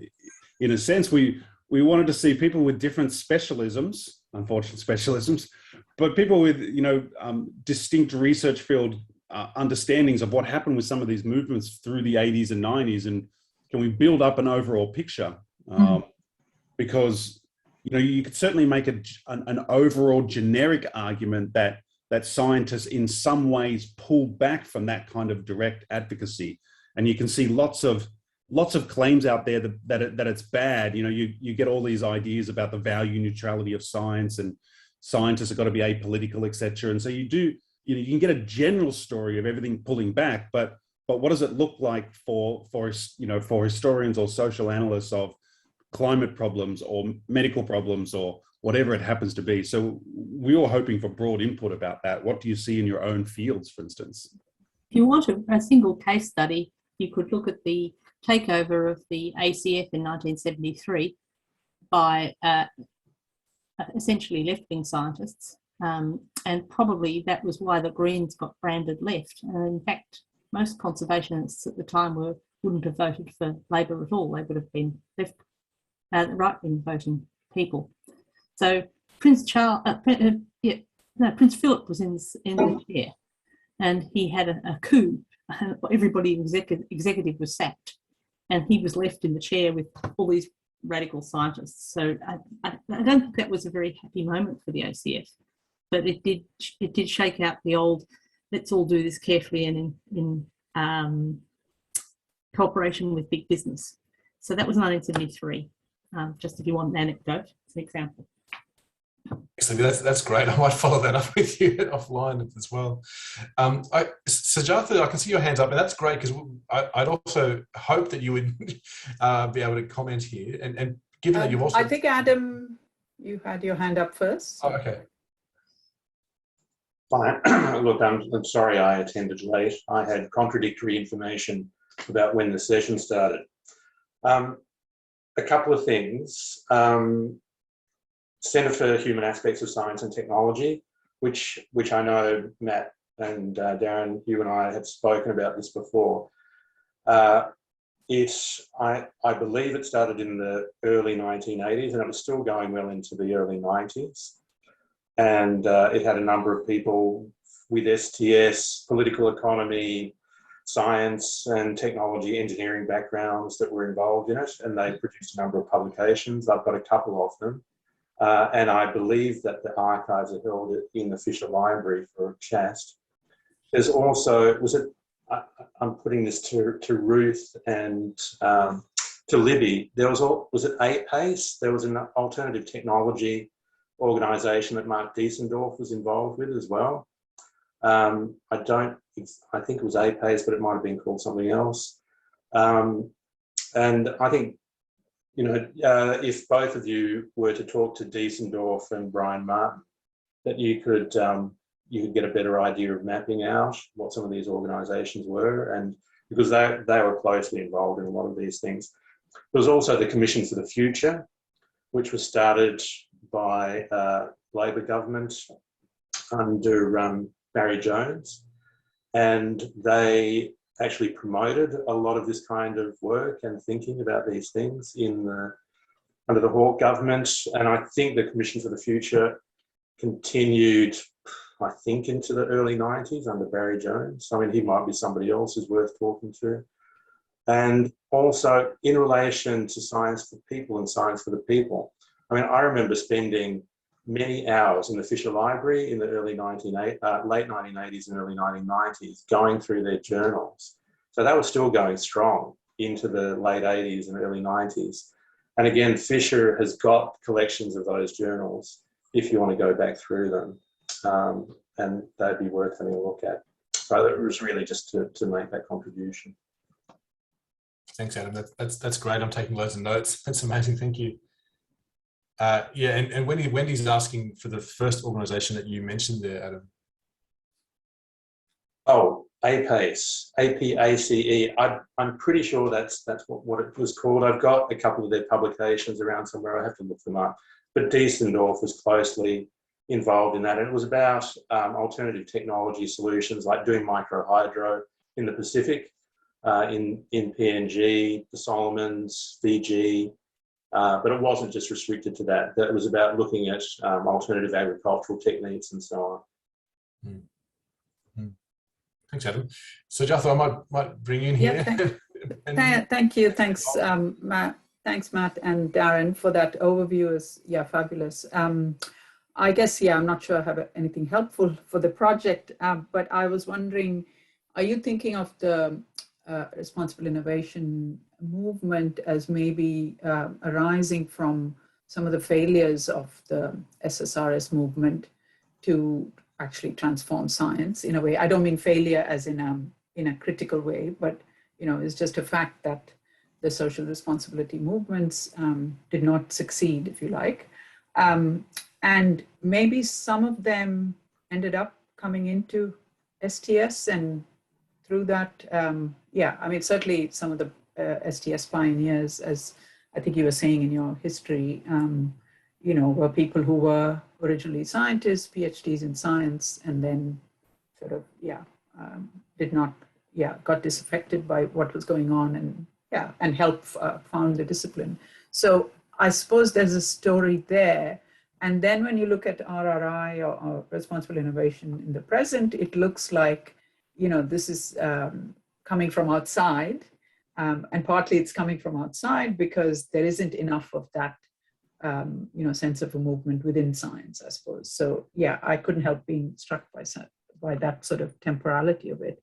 In a sense, we wanted to see people with different specialisms, unfortunate specialisms, but people with, distinct research field understandings of what happened with some of these movements through the 80s and 90s, and can we build up an overall picture? Because, you could certainly make an overall generic argument that scientists in some ways pull back from that kind of direct advocacy. And you can see lots of claims out there that it's bad. You get all these ideas about the value neutrality of science, and scientists have got to be apolitical, etc. And so you can get a general story of everything pulling back, but what does it look like for historians or social analysts of climate problems or medical problems or whatever it happens to be? So we were hoping for broad input about that. What do you see in your own fields, for instance? If you want a single case study, you could look at the takeover of the ACF in 1973 by essentially left-wing scientists, and probably that was why the Greens got branded left. And in fact, most conservationists at the time wouldn't have voted for Labor at all. They would have been right-wing voting people. So Prince Philip was in the chair, and he had a coup. Everybody executive was sacked, and he was left in the chair with all these radical scientists. So I don't think that was a very happy moment for the ACF, but it did shake out the old, let's all do this carefully and in cooperation with big business. So that was 1973. Just if you want an anecdote, it's an example. Excellent. That's great. I might follow that up with you offline as well. Sujatha, I can see your hands up, and that's great, because I'd also hope that you would be able to comment here. And given that you've also... I think, Adam, you had your hand up first. Oh, okay. Fine. Look, I'm sorry I attended late. I had contradictory information about when the session started. A couple of things. Centre for Human Aspects of Science and Technology, which I know Matt and Darren, you and I have spoken about this before. I believe it started in the early 1980s, and it was still going well into the early 90s. And it had a number of people with STS, political economy, science and technology, engineering backgrounds that were involved in it, and they produced a number of publications. I've got a couple of them. And I believe that the archives are held in the Fisher Library for CHAST. There's also, I'm putting this to Ruth and to Libby. There was it APACE? There was an alternative technology organisation that Mark Diesendorf was involved with as well. I think it was APACE, but it might have been called something else. And I think, you know, if both of you were to talk to Diesendorf and Brian Martin, that you could get a better idea of mapping out what some of these organisations were, and because they were closely involved in a lot of these things. There was also the Commission for the Future, which was started by Labor government under Barry Jones, and they actually promoted a lot of this kind of work and thinking about these things under the Hawke government. And I think the Commission for the Future continued, I think, into the early 90s under Barry Jones. I mean, he might be somebody else who's worth talking to. And also in relation to science for people and science for the people. I mean, I remember spending many hours in the Fisher Library in the late 1980s and early 1990s going through their journals. So that was still going strong into the late 80s and early 90s. And again, Fisher has got collections of those journals if you want to go back through them. And they'd be worth having a look at. So it was really just to make that contribution. Thanks, Adam. That's great. I'm taking loads of notes. That's amazing. Thank you. Yeah, and Wendy's asking for the first organisation that you mentioned there, Adam. Oh, APACE, APACE. I'm pretty sure that's what it was called. I've got a couple of their publications around somewhere. I have to look them up. But Diesendorf was closely involved in that. And it was about alternative technology solutions like doing microhydro in the Pacific, in PNG, the Solomons, Fiji. But it wasn't just restricted to that. It was about looking at alternative agricultural techniques and so on. Thanks, Adam. So, Jatho, I might bring you in here. Thank you. Thanks, Matt. Thanks, Matt and Darren, for that overview. Is fabulous. I guess, I'm not sure I have anything helpful for the project, but I was wondering, are you thinking of the responsible innovation movement as maybe arising from some of the failures of the SSRS movement to actually transform science in a way? I don't mean failure as in a critical way, but it's just a fact that the social responsibility movements did not succeed, if you like. And maybe some of them ended up coming into STS, and through that, I mean, certainly some of the STS pioneers, as I think you were saying in your history, were people who were originally scientists, PhDs in science, and then sort of, got disaffected by what was going on, and helped found the discipline. So I suppose there's a story there. And then when you look at RRI or responsible innovation in the present, it looks like, this is coming from outside. And partly it's coming from outside because there isn't enough of that, sense of a movement within science, I suppose. So I couldn't help being struck by that sort of temporality of it.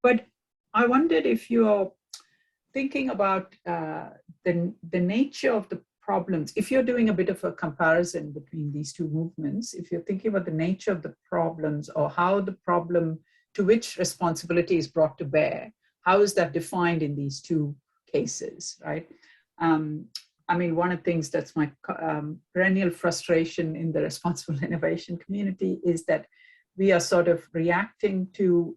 But I wondered if you're thinking about the nature of the problems, if you're doing a bit of a comparison between these two movements, if you're thinking about the nature of the problems or how the problem to which responsibility is brought to bear, how is that defined in these two cases, right? I mean, one of the things that's my perennial frustration in the responsible innovation community is that we are sort of reacting to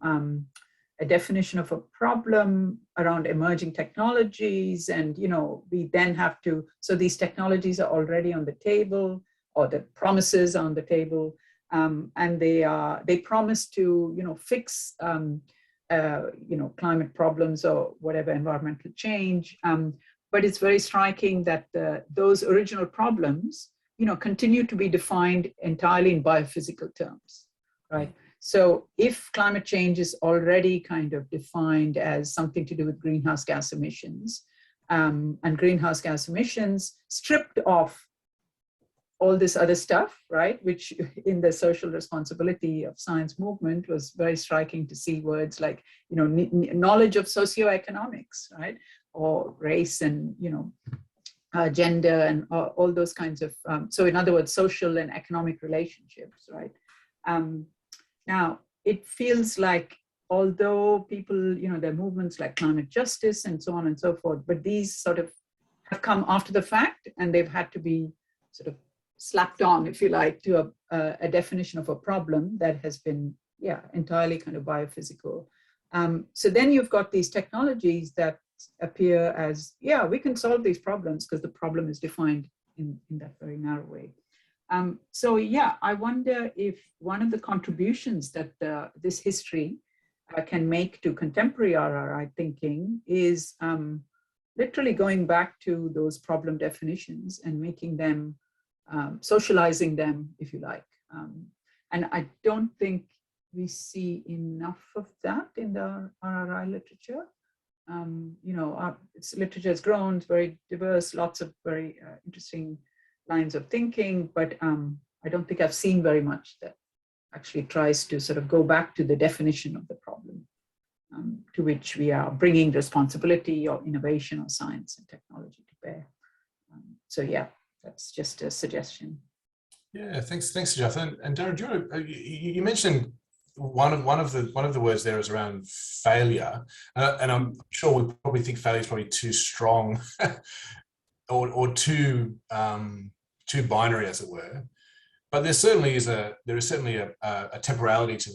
a definition of a problem around emerging technologies, and we then have to, so these technologies are already on the table, or the promises are on the table, and they promise to fix climate problems or whatever, environmental change, but it's very striking that those original problems continue to be defined entirely in biophysical terms, right? So if climate change is already kind of defined as something to do with greenhouse gas emissions, and greenhouse gas emissions stripped of all this other stuff, right? Which in the social responsibility of science movement was very striking to see words like, you know, knowledge of socioeconomics, right? Or race and, you know, gender and all those kinds of, so in other words, social and economic relationships, right? Now, it feels like, although people, you know, there are movements like climate justice and so on and so forth, but these sort of have come after the fact, and they've had to be sort of slapped on, if you like, to a definition of a problem that has been, yeah, entirely kind of biophysical. So then you've got these technologies that appear as, yeah, we can solve these problems because the problem is defined in that very narrow way. So yeah, I wonder if one of the contributions that this history can make to contemporary RRI thinking is literally going back to those problem definitions and making them, socializing them, if you like. And I don't think we see enough of that in the RRI literature. You know, its literature has grown, it's very diverse, lots of very interesting lines of thinking, but I don't think I've seen very much that actually tries to sort of go back to the definition of the problem to which we are bringing responsibility or innovation or science and technology to bear. So yeah, that's just a suggestion. Yeah, thanks, Sujatha. And Darren, do you, want to, you mentioned one of the words there is around failure, and I'm sure we probably think failure is probably too strong or too binary, as it were. But there is certainly a temporality to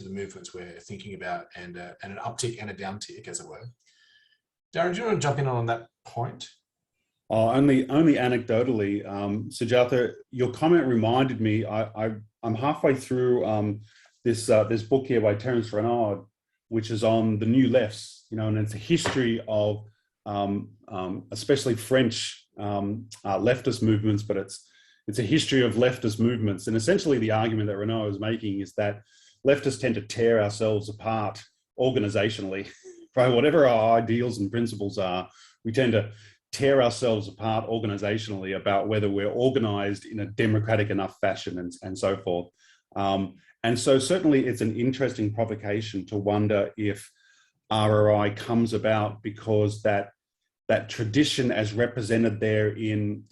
the movements we're thinking about, and an uptick and a downtick, as it were. Darren, do you want to jump in on that point? Oh, only anecdotally, Sujatha, your comment reminded me. I'm halfway through this book here by Terence Renaud, which is on the new lefts, you know, and it's a history of especially French leftist movements, but it's a history of leftist movements. And essentially the argument that Renaud is making is that leftists tend to tear ourselves apart organizationally, right? Whatever our ideals and principles are, we tend to tear ourselves apart organizationally about whether we're organized in a democratic enough fashion and so forth. And so certainly it's an interesting provocation to wonder if RRI comes about because that tradition as represented there in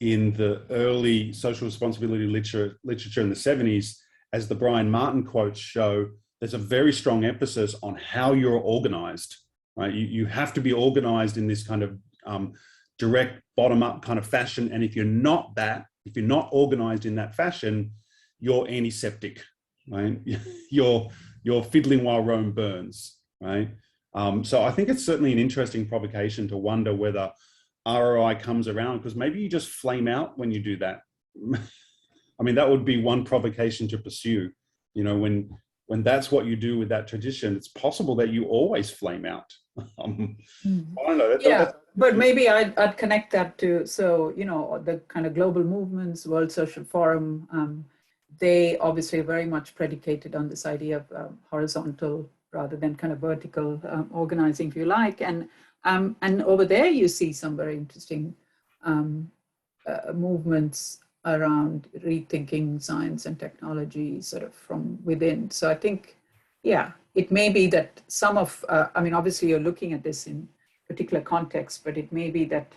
the early social responsibility literature in the 70s, as the Brian Martin quotes show, there's a very strong emphasis on how you're organized, right? You have to be organized in this kind of direct bottom-up kind of fashion. And if you're not organized in that fashion, you're antiseptic, right? You're fiddling while Rome burns, right? So I think it's certainly an interesting provocation to wonder whether RRI comes around, because maybe you just flame out when you do that. I mean, that would be one provocation to pursue. You know, when that's what you do with that tradition, it's possible that you always flame out. I don't know. But maybe I'd connect that to, so, you know, the kind of global movements, World Social Forum, they obviously are very much predicated on this idea of horizontal rather than kind of vertical organizing, if you like. And over there you see some very interesting movements around rethinking science and technology sort of from within. So I think, yeah, it may be that some of, I mean, obviously you're looking at this in particular context, but it may be that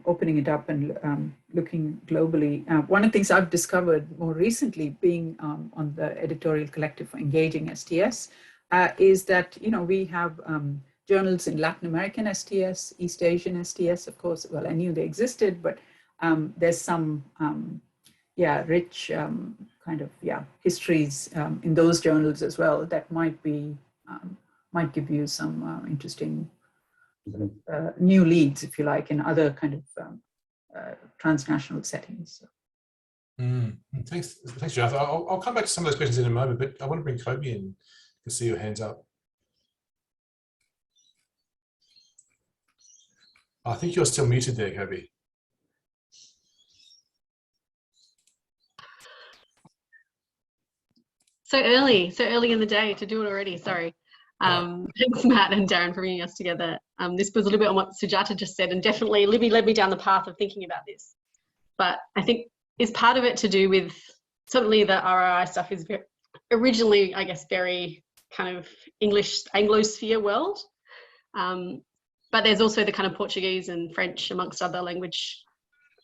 opening it up and looking globally. One of the things I've discovered more recently being on the editorial collective for Engaging STS is that, you know, we have journals in Latin American STS, East Asian STS, of course. Well, I knew they existed, but there's some, rich kind of, histories in those journals as well that might give you some interesting new leads, if you like, in other kind of transnational settings. Thanks, Jeff. I'll come back to some of those questions in a moment, but I want to bring Kobe in. I can see your hands up. I think you're still muted there, Kobe. So early in the day to do it already, sorry. Thanks, Matt and Darren, for bringing us together. This was a little bit on what Sujatha just said, and definitely Libby led me down the path of thinking about this. but I think is part of it to do with certainly the RRI stuff is originally, I guess, very kind of English Anglosphere world. But there's also the kind of Portuguese and French amongst other language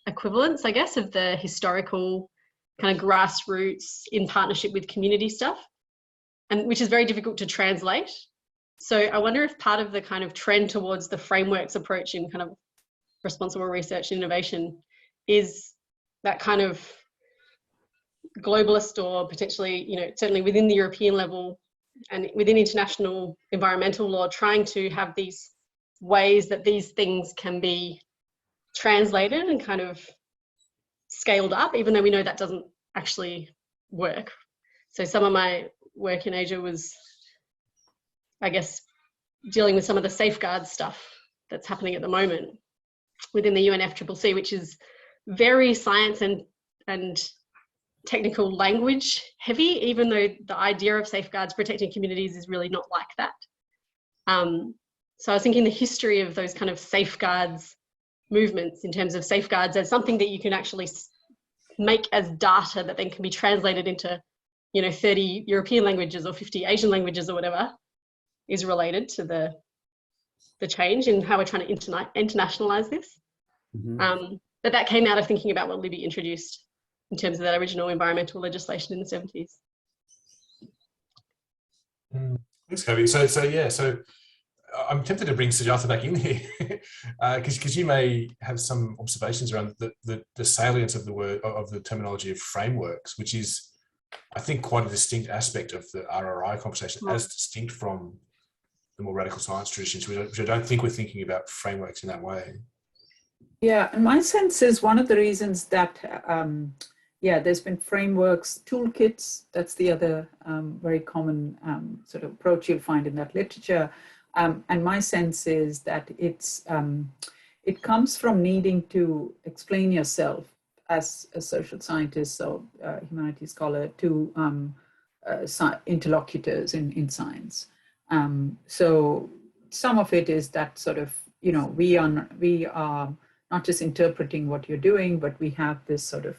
equivalents, I guess, of the historical kind of grassroots in partnership with community stuff, and which is very difficult to translate. So I wonder if part of the kind of trend towards the frameworks approach in kind of responsible research and innovation is that kind of globalist, or potentially, you know, certainly within the European level and within international environmental law, trying to have these ways that these things can be translated and kind of scaled up, even though we know that doesn't actually work. So some of my work in Asia was, I guess, dealing with some of the safeguard stuff that's happening at the moment within the UNFCCC, which is very science and technical language heavy, even though the idea of safeguards protecting communities is really not like that. So I was thinking the history of those kind of safeguards movements in terms of safeguards as something that you can actually make as data that then can be translated into, you know, 30 European languages or 50 Asian languages or whatever, is related to the change in how we're trying to internationalize this. Mm-hmm. But that came out of thinking about what Libby introduced in terms of that original environmental legislation in the 70s. Thanks, Kobe. So I'm tempted to bring Sujatha back in here because you may have some observations around the salience of the word, of the terminology of frameworks, which is, I think, quite a distinct aspect of the RRI conversation, as distinct from the more radical science traditions, which I don't think we're thinking about frameworks in that way. Yeah, and my sense is one of the reasons that, there's been frameworks, toolkits, that's the other very common sort of approach you'll find in that literature. And my sense is that it comes from needing to explain yourself as a social scientist or humanities scholar to interlocutors in science. So some of it is that sort of, you know, we are not just interpreting what you're doing, but we have this sort of,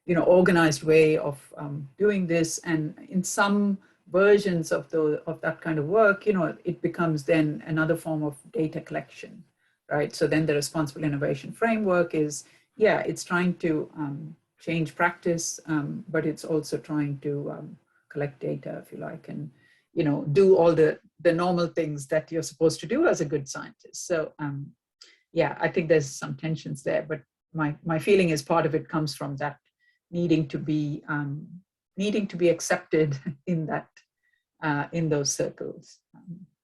you know, organized way of doing this. And in some versions of that kind of work, you know, it becomes then another form of data collection, right? So then the responsible innovation framework is, it's trying to change practice, but it's also trying to collect data, if you like, and, you know, do all the normal things that you're supposed to do as a good scientist. So I think there's some tensions there, but my feeling is part of it comes from that needing to be accepted in that in those circles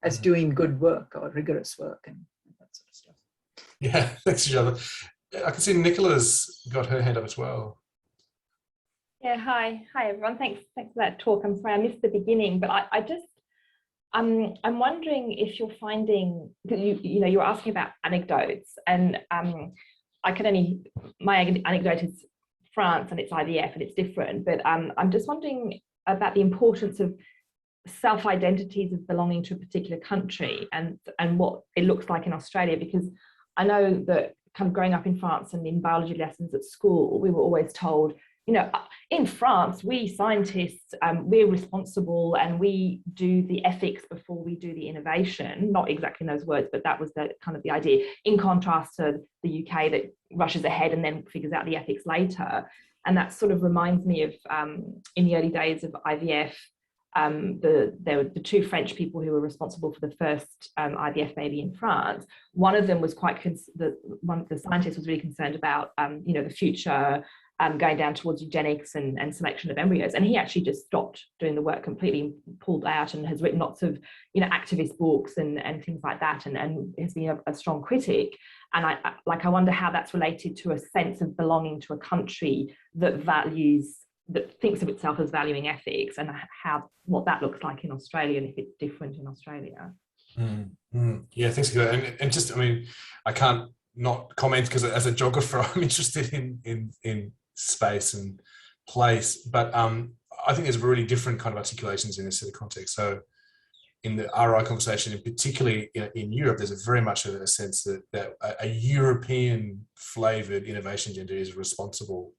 as doing good work or rigorous work and that sort of stuff. Yeah, thanks, Sujatha. I can see Nicola's got her hand up as well. Yeah, hi everyone. Thanks for that talk. I'm sorry I missed the beginning, but I'm wondering if you're finding, you know, you're asking about anecdotes, and my anecdote is France and it's IVF and it's different, but I'm just wondering about the importance of self-identities of belonging to a particular country and what it looks like in Australia, because I know that kind of growing up in France and in biology lessons at school, we were always told, you know, in France, we scientists, we're responsible and we do the ethics before we do the innovation. Not exactly in those words, but that was the kind of the idea, in contrast to the UK that rushes ahead and then figures out the ethics later. And that sort of reminds me of in the early days of IVF, there were the two French people who were responsible for the first IVF baby in France. One of them was one of the scientists was really concerned about, you know, the future, going down towards eugenics and selection of embryos, and he actually just stopped doing the work completely, pulled out, and has written lots of, you know, activist books and things like that, and has been a strong critic. And I wonder how that's related to a sense of belonging to a country that thinks of itself as valuing ethics, and what that looks like in Australia, and if it's different in Australia. Yeah, thanks for that. And just, I mean, I can't not comment because as a geographer, I'm interested in space and place, but I think there's really different kind of articulations in this sort of context. So in the RI conversation, and particularly in Europe, there's very much a sense that a European flavoured innovation agenda is a responsible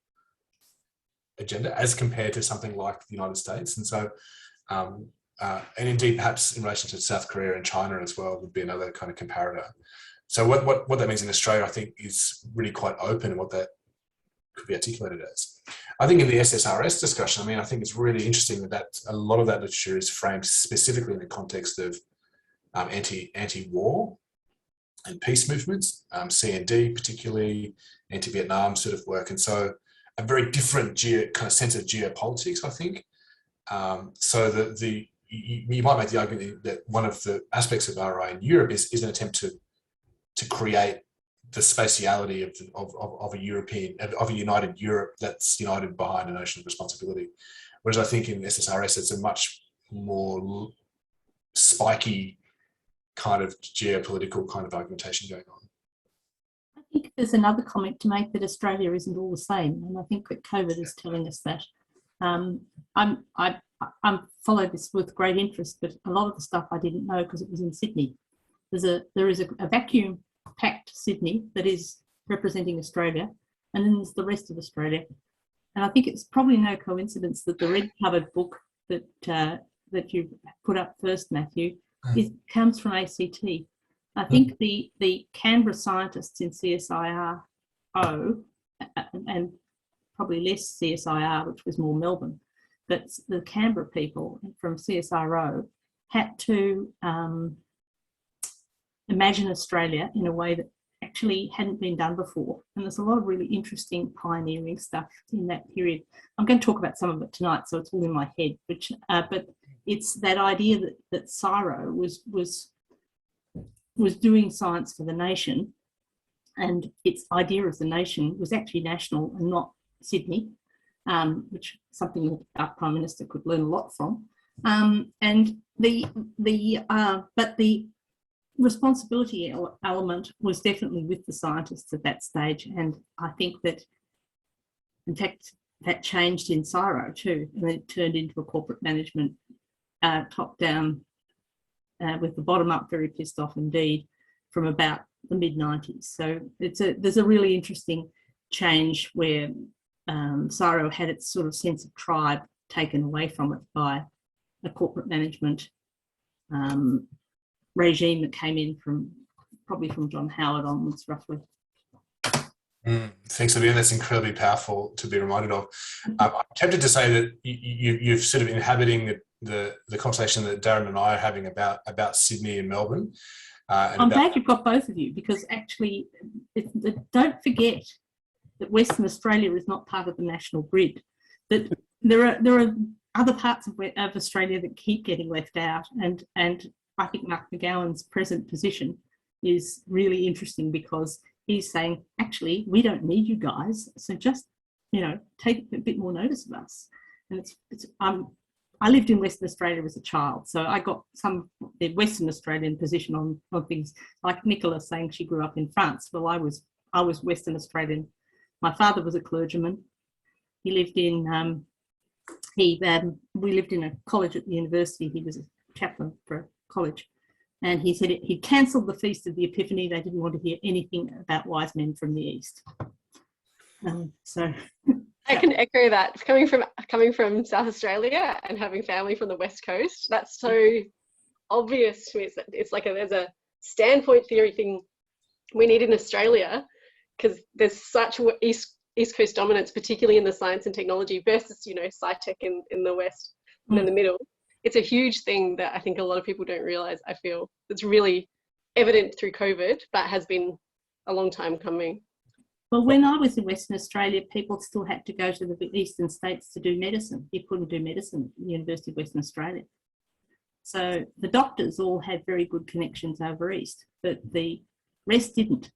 agenda as compared to something like the United States. And so, and indeed, perhaps in relation to South Korea and China as well, would be another kind of comparator. So what that means in Australia, I think, is really quite open, and what that could be articulated as. I think in the SSRS discussion, I mean, I think it's really interesting that a lot of that literature is framed specifically in the context of anti-war and peace movements, CND particularly, anti-Vietnam sort of work. And so a very different kind of sense of geopolitics, I think. So that you might make the argument that one of the aspects of RI in Europe is an attempt to create the spatiality of a united Europe that's united behind a notion of responsibility. Whereas I think in SSRS, it's a much more spiky kind of geopolitical kind of argumentation going on. I think there's another comment to make, that Australia isn't all the same, and I think that COVID is telling us that. I followed this with great interest, but a lot of the stuff I didn't know because it was in Sydney. There is a vacuum-packed Sydney that is representing Australia, and then there's the rest of Australia. And I think it's probably no coincidence that the red covered book that you put up first, Matthew, comes from ACT. I think the Canberra scientists in CSIRO, and probably less CSIR, which was more Melbourne, but the Canberra people from CSIRO had to imagine Australia in a way that actually hadn't been done before. And there's a lot of really interesting pioneering stuff in that period. I'm going to talk about some of it tonight, so it's all in my head, but it's that idea that CSIRO was doing science for the nation, and its idea of the nation was actually national and not Sydney, which is something that our Prime Minister could learn a lot from. But the responsibility element was definitely with the scientists at that stage, and I think that, in fact, that changed in CSIRO too, and then it turned into a corporate management top-down, with the bottom-up very pissed off indeed, from about the mid-90s. So there's a really interesting change where CSIRO had its sort of sense of tribe taken away from it by a corporate management regime that came in probably from John Howard onwards, roughly. Thanks, Olivia. That's incredibly powerful to be reminded of. I'm tempted to say that you're sort of inhabiting the conversation that Darren and I are having about Sydney and Melbourne. I'm glad you've got both of you, because actually, don't forget that Western Australia is not part of the national grid. That there are other parts of Australia that keep getting left out, and I think Mark McGowan's present position is really interesting, because he's saying, actually, we don't need you guys, so just, take a bit more notice of us. And I lived in Western Australia as a child, so I got some Western Australian position on things, like Nicola saying she grew up in France. Well, I was Western Australian. My father was a clergyman. He lived in we lived in a college at the university. He was a chaplain for a college, and he said he cancelled the Feast of the Epiphany. They didn't want to hear anything about wise men from the East. So I can echo that. Coming from South Australia and having family from the West Coast, that's so obvious to me. It's like there's a standpoint theory thing we need in Australia, because there's such East Coast dominance, particularly in the science and technology, versus sci-tech in the West and in the middle. It's a huge thing that I think a lot of people don't realise. I feel it's really evident through COVID, but has been a long time coming. Well, when I was in Western Australia, people still had to go to the eastern states to do medicine. You couldn't do medicine at the University of Western Australia. So the doctors all had very good connections over east, but the rest didn't.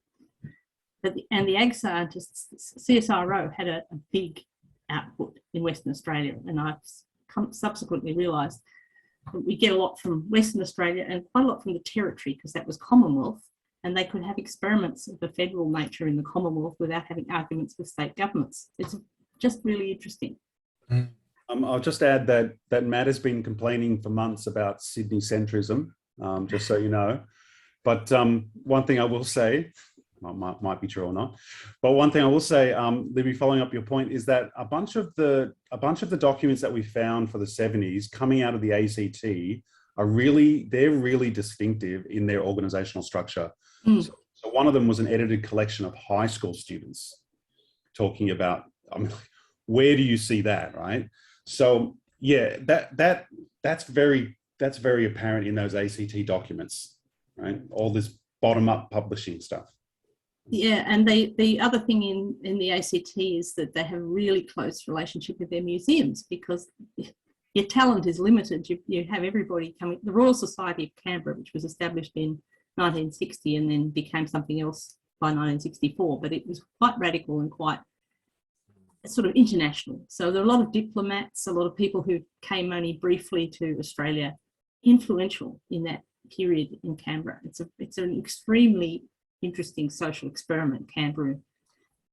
And the ag scientists, CSIRO, had a big output in Western Australia, and I've subsequently realised that we get a lot from Western Australia and quite a lot from the territory, because that was Commonwealth, and they could have experiments of a federal nature in the Commonwealth without having arguments with state governments. It's just really interesting. I'll just add that Matt has been complaining for months about Sydney centrism, just so you know. But one thing I will say, might be true or not, but one thing I will say, Libby, following up your point, is that a bunch of the documents that we found for the 70s coming out of the ACT they're really distinctive in their organizational structure. Mm. So one of them was an edited collection of high school students talking about, where do you see that, right? So yeah, that's very apparent in those ACT documents, right? All this bottom-up publishing stuff. Yeah, and the other thing in the ACT is that they have a really close relationship with their museums, because your talent is limited. You have everybody coming. The Royal Society of Canberra, which was established in 1960 and then became something else by 1964, but it was quite radical and quite sort of international. So there are a lot of diplomats, a lot of people who came only briefly to Australia, influential in that period in Canberra. It's an extremely interesting social experiment, Canberra.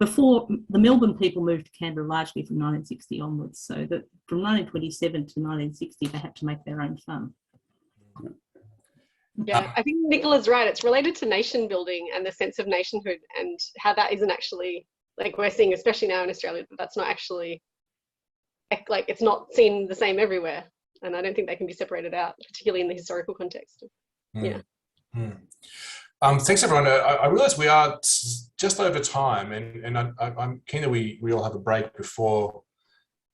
Before, the Melbourne people moved to Canberra largely from 1960 onwards, so that from 1927 to 1960 they had to make their own fun. Yeah, I think Nicola's right. It's related to nation building and the sense of nationhood, and how that isn't actually, like we're seeing, especially now in Australia, that that's not actually, like, it's not seen the same everywhere. And I don't think they can be separated out, particularly in the historical context. Yeah. Thanks, everyone. I realise we are just over time, and I'm keen that we all have a break before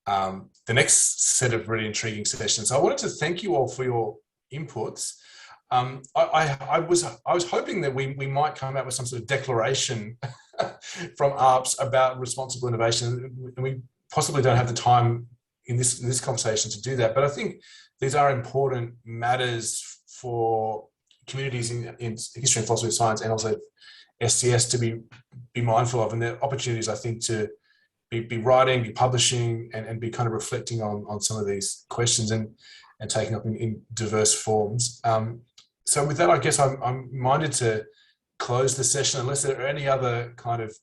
the next set of really intriguing sessions. I wanted to thank you all for your inputs. I was hoping that we might come out with some sort of declaration from ARPS about responsible innovation, and we possibly don't have the time in this conversation to do that. But I think these are important matters for communities in history and philosophy of science, and also STS, to be mindful of, and there are opportunities, I think, to be writing, be publishing, and be kind of reflecting on some of these questions and taking up in diverse forms. So with that, I guess I'm minded to close the session unless there are any other kind of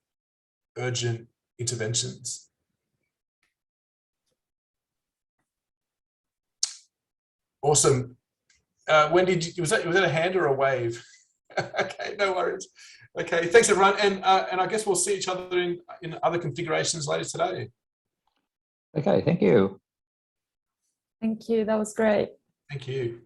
urgent interventions. Awesome. Wendy, was that a hand or a wave? Okay, no worries. Okay, thanks everyone, and I guess we'll see each other in other configurations later today. Okay, thank you. Thank you. That was great. Thank you.